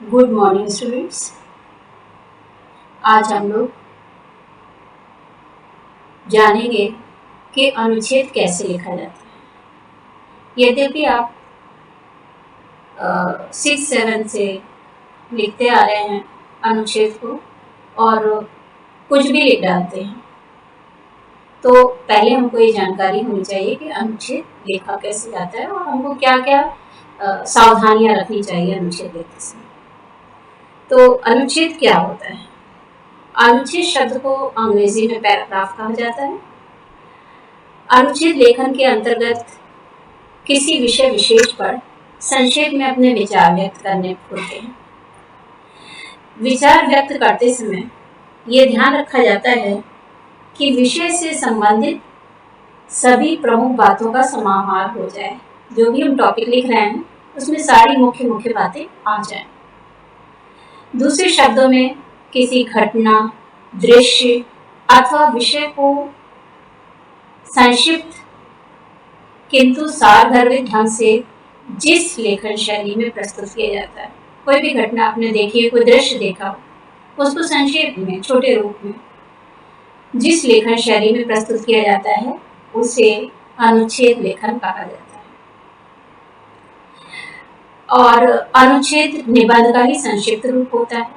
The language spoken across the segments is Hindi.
Good morning students. आज हम लोग जानेंगे कि अनुच्छेद कैसे लिखा जाता है। यद्यपि आप 6-7 से लिखते आ रहे हैं अनुच्छेद को और कुछ भी लिख डालते हैं, तो पहले हमको ये जानकारी होनी चाहिए कि अनुच्छेद लिखा कैसे जाता है और हमको क्या क्या सावधानियां रखनी चाहिए अनुच्छेद लिखते समय। तो अनुच्छेद क्या होता है? अनुच्छेद शब्द को अंग्रेजी में पैराग्राफ कहा जाता है। अनुच्छेद लेखन के अंतर्गत किसी विषय विशेष पर संक्षेप में अपने विचार व्यक्त करने होते हैं। विचार व्यक्त करते समय ये ध्यान रखा जाता है कि विषय से संबंधित सभी प्रमुख बातों का समाहार हो जाए। जो भी हम टॉपिक लिख रहे हैं उसमें सारी मुख्य मुख्य बातें आ जाएं। दूसरे शब्दों में किसी घटना, दृश्य अथवा विषय को संक्षिप्त किंतु सारगर्भित ढंग से जिस लेखन शैली में प्रस्तुत किया जाता है। कोई भी घटना आपने देखी है, कोई दृश्य देखा हो, उसको संक्षेप में छोटे रूप में जिस लेखन शैली में प्रस्तुत किया जाता है उसे अनुच्छेद लेखन कहा जाता है। और अनुच्छेद निबंध का ही संक्षिप्त रूप होता है।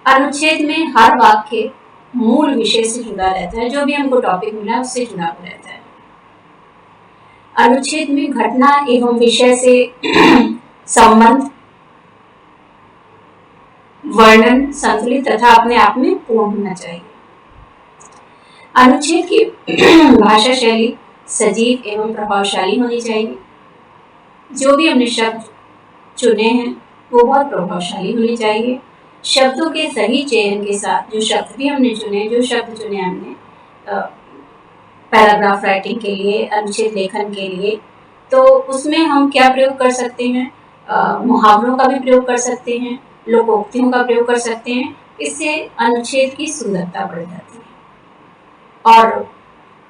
अनुच्छेद में हर वाक्य मूल विषय से जुड़ा रहता है। जो भी हमको टॉपिक मिला है उससे जुड़ा हुआ रहता है। अनुच्छेद में घटना एवं विषय से संबंध, वर्णन संतुलित तथा अपने आप में पूर्ण होना चाहिए। अनुच्छेद की भाषा शैली सजीव एवं प्रभावशाली होनी चाहिए। जो भी हमने शब्द चुने हैं वो बहुत प्रभावशाली होने चाहिए। शब्दों के सही चयन के साथ जो शब्द भी हमने चुने, जो शब्द चुने हमने पैराग्राफ राइटिंग के लिए, अनुच्छेद लेखन के लिए, तो उसमें हम क्या प्रयोग कर सकते हैं? मुहावरों का भी प्रयोग कर सकते हैं, लोकोक्तियों का प्रयोग कर सकते हैं। इससे अनुच्छेद की सुंदरता बढ़ जाती है और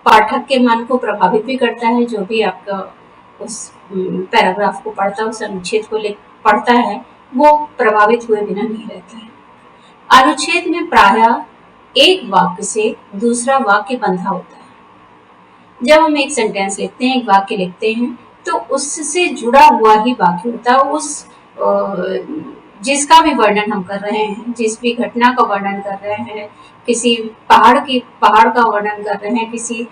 पाठक के मन को प्रभावित भी करता है। जो भी आपका उस पैराग्राफ को पढ़ता है, उस अनुच्छेद को पढ़ता है, वो प्रभावित हुए बिना नहीं रहता है। अनुच्छेद में प्रायः एक वाक्य से दूसरा वाक्य बंधा होता है। जब हम एक सेंटेंस लिखते हैं, एक वाक्य लिखते हैं, तो उससे जुड़ा हुआ ही वाक्य होता है। उस जिसका भी वर्णन हम कर रहे हैं, जिस भी घटना का वर्णन कर रहे हैं, किसी पहाड़ का वर्णन कर रहे हैं, किसी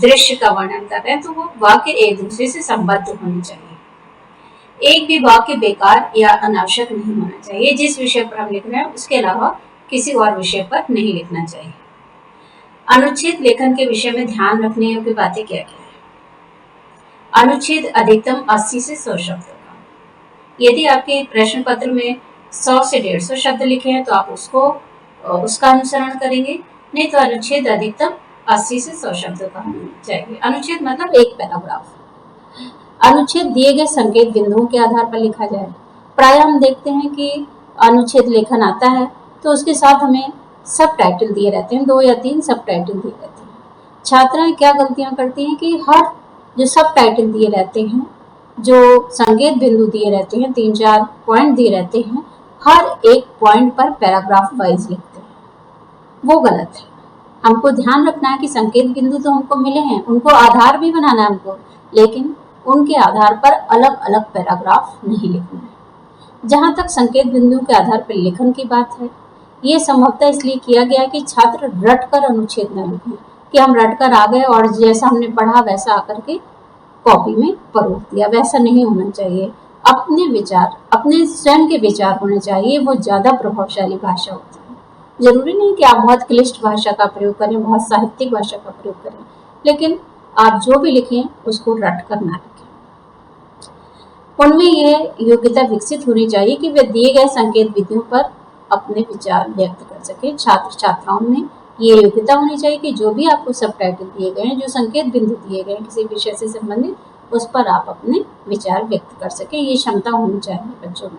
दृश्य का वर्णन कर रहे हैं, तो वो वाक्य एक दूसरे से संबद्ध होने चाहिए। एक भी वाक्य बेकार या अनावश्यक नहीं होना चाहिए। जिस विषय पर हम लिख रहे हैं उसके अलावा किसी और विषय पर नहीं लिखना चाहिए। अनुच्छेद लेखन के विषय में ध्यान रखने योग्य बातें क्या क्या है? अनुच्छेद अधिकतम 80 से 100 शब्दों का। यदि आपके प्रश्न पत्र में 100 से 150 शब्द लिखे हैं तो आप उसका अनुसरण करेंगे, नहीं तो अनुच्छेद अधिकतम 80 से 100 शब्दों का होना चाहिए। अनुच्छेद मतलब एक पैराग्राफ। अनुच्छेद दिए गए संकेत बिंदुओं के आधार पर लिखा जाए। प्राय हम देखते हैं कि अनुच्छेद लेखन आता है तो उसके साथ हमें सब टाइटल दिए रहते हैं, 2 या 3 सब टाइटल दिए रहते हैं। छात्राएं क्या गलतियां करती हैं कि हर जो सब टाइटल दिए रहते हैं, जो संकेत बिंदु दिए रहते हैं, 3-4 पॉइंट दिए रहते हैं, हर एक पॉइंट पर पैराग्राफ वाइज लिखते हैं। वो गलत है। हमको ध्यान रखना है कि संकेत बिंदु तो हमको मिले हैं, उनको आधार भी बनाना है हमको, लेकिन उनके आधार पर अलग अलग पैराग्राफ नहीं लिखना है। जहां तक संकेत बिंदु के आधार पर लेखन की बात है, ये संभवतः इसलिए किया गया कि छात्र रटकर अनुच्छेद न लिखें, कि हम रटकर आ गए और जैसा हमने पढ़ा वैसा आकर के कॉपी में परोस दिया। वैसा नहीं होना चाहिए। अपने विचार, अपने स्वयं के विचार होने चाहिए। वो ज्यादा प्रभावशाली भाषा होती है। जरूरी नहीं कि आप बहुत क्लिष्ट भाषा का प्रयोग करें, बहुत साहित्यिक भाषा का प्रयोग करें, लेकिन आप जो भी लिखें उसको रटकर ना लिखें। उनमें यह योग्यता विकसित होनी चाहिए कि वे दिए गए संकेत बिंदुओं पर अपने विचार व्यक्त कर सके। छात्र छात्राओं में ये योग्यता होनी चाहिए कि जो भी आपको सब टाइटल दिए गए हैं, जो संकेत बिंदु दिए गए हैं किसी विषय से संबंधित, उस पर आप अपने विचार व्यक्त कर सके। ये क्षमता होनी चाहिए बच्चों में।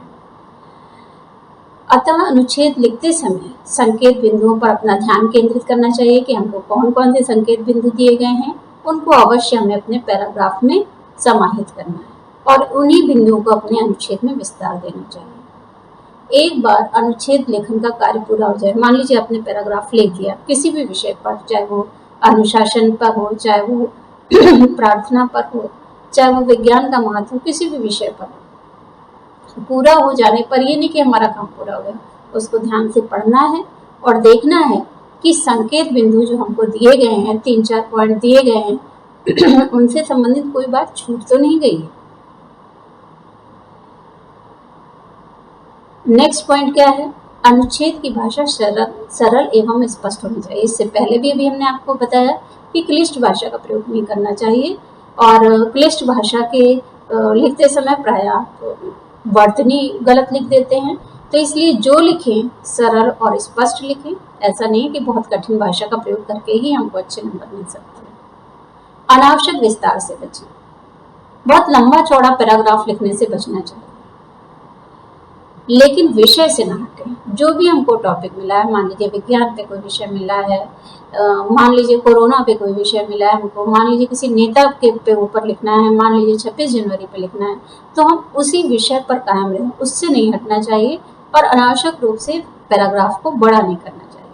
अतः अनुच्छेद लिखते समय संकेत बिंदुओं पर अपना ध्यान केंद्रित करना चाहिए कि हमको कौन कौन से संकेत बिंदु दिए गए हैं, उनको अवश्य हमें अपने पैराग्राफ में समाहित करना है और उन्हीं बिंदुओं को अपने अनुच्छेद में विस्तार देना चाहिए। एक बार अनुच्छेद लेखन का कार्य पूरा हो जाए, मान लीजिए आपने पैराग्राफ लिख दिया किसी भी विषय पर, चाहे वो अनुशासन पर हो, चाहे वो प्रार्थना पर हो, चाहे वो विज्ञान का महत्व हो, किसी भी विषय पर पूरा हो जाने पर ये नहीं कि हमारा काम पूरा हो गया, उसको ध्यान से पढ़ना है और देखना है कि संकेत बिंदु जो हमको दिए गए हैं, 3-4 पॉइंट दिए गए हैं उनसे संबंधित कोई बात छूट तो नहीं गई है। नेक्स्ट पॉइंट क्या है? अनुच्छेद की भाषा सरल एवं स्पष्ट होनी चाहिए। इससे पहले भी अभी हमने आपको बताया कि क्लिष्ट भाषा का प्रयोग नहीं करना चाहिए, और क्लिष्ट भाषा के लिखते समय प्रायः वर्तनी गलत लिख देते हैं, तो इसलिए जो लिखें सरल और स्पष्ट लिखें। ऐसा नहीं कि बहुत कठिन भाषा का प्रयोग करके ही हमको अच्छे नंबर मिल सकते हैं। अनावश्यक विस्तार से बचें, बहुत लंबा चौड़ा पैराग्राफ लिखने से बचना चाहिए, लेकिन विषय से ना हटें। जो भी हमको टॉपिक मिला है, मान लीजिए विज्ञान पे कोई विषय मिला है, मान लीजिए कोरोना पे कोई विषय मिला है हमको, मान लीजिए किसी नेता के पे ऊपर लिखना है, मान लीजिए 26 जनवरी पे लिखना है, तो हम उसी विषय पर कायम रहें, उससे नहीं हटना चाहिए और अनावश्यक रूप से पैराग्राफ को बड़ा नहीं करना चाहिए।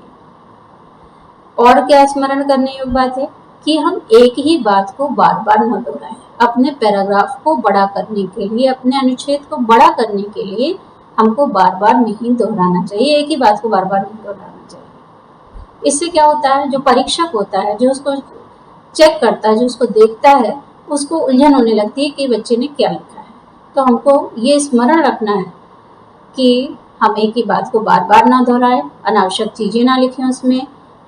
और क्या स्मरण करने योग्य बात है कि हम एक ही बात को बार बार न दोहराएं। अपने पैराग्राफ को बड़ा करने के लिए, अपने अनुच्छेद को बड़ा करने के लिए हमको बार बार नहीं दोहराना चाहिए, एक ही बात को बार बार नहीं दोहराना चाहिए। इससे क्या होता है, जो परीक्षक होता है, जो उसको चेक करता है, जो उसको देखता है, उसको उलझन होने लगती है कि बच्चे ने क्या लिखा है। तो हमको ये स्मरण रखना है कि हम एक ही बात को बार बार ना दोहराएं, अनावश्यक चीज़ें ना लिखें, उसमें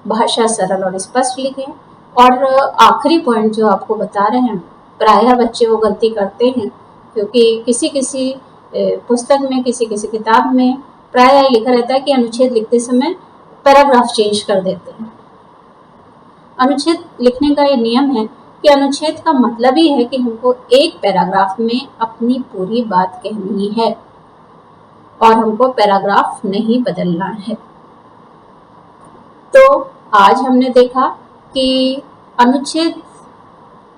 भाषा सरल और स्पष्ट लिखें। और आखिरी पॉइंट जो आपको बता रहे हैं, प्रायः बच्चे वो गलती करते हैं, क्योंकि किसी किसी पुस्तक में, किसी किसी किताब में प्रायः लिखा रहता है कि अनुच्छेद लिखते समय पैराग्राफ चेंज कर देते हैं। अनुच्छेद लिखने का ये नियम है कि अनुच्छेद का मतलब ही है कि हमको एक पैराग्राफ में अपनी पूरी बात कहनी है और हमको पैराग्राफ नहीं बदलना है। तो आज हमने देखा कि अनुच्छेद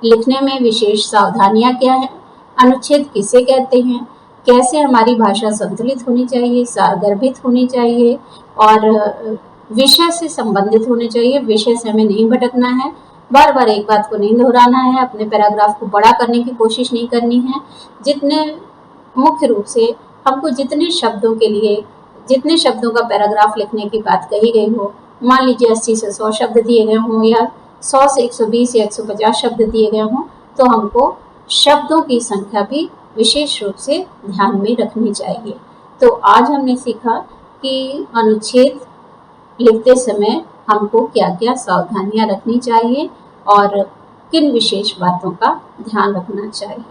लिखने में विशेष सावधानियां क्या है, अनुच्छेद किसे कहते हैं, कैसे हमारी भाषा संतुलित होनी चाहिए, सारगर्भित होनी चाहिए और विषय से संबंधित होने चाहिए। विषय से हमें नहीं भटकना है, बार बार एक बात को नहीं दोहराना है, अपने पैराग्राफ को बड़ा करने की कोशिश नहीं करनी है। जितने मुख्य रूप से हमको जितने शब्दों के लिए, जितने शब्दों का पैराग्राफ लिखने की बात कही गई हो, मान लीजिए 80 से 100 शब्द दिए गए हों या 100 से 120 या 150 शब्द दिए गए हों, तो हमको शब्दों की संख्या भी विशेष रूप से ध्यान में रखनी चाहिए। तो आज हमने सीखा कि अनुच्छेद लिखते समय हमको क्या क्या सावधानियां रखनी चाहिए और किन विशेष बातों का ध्यान रखना चाहिए।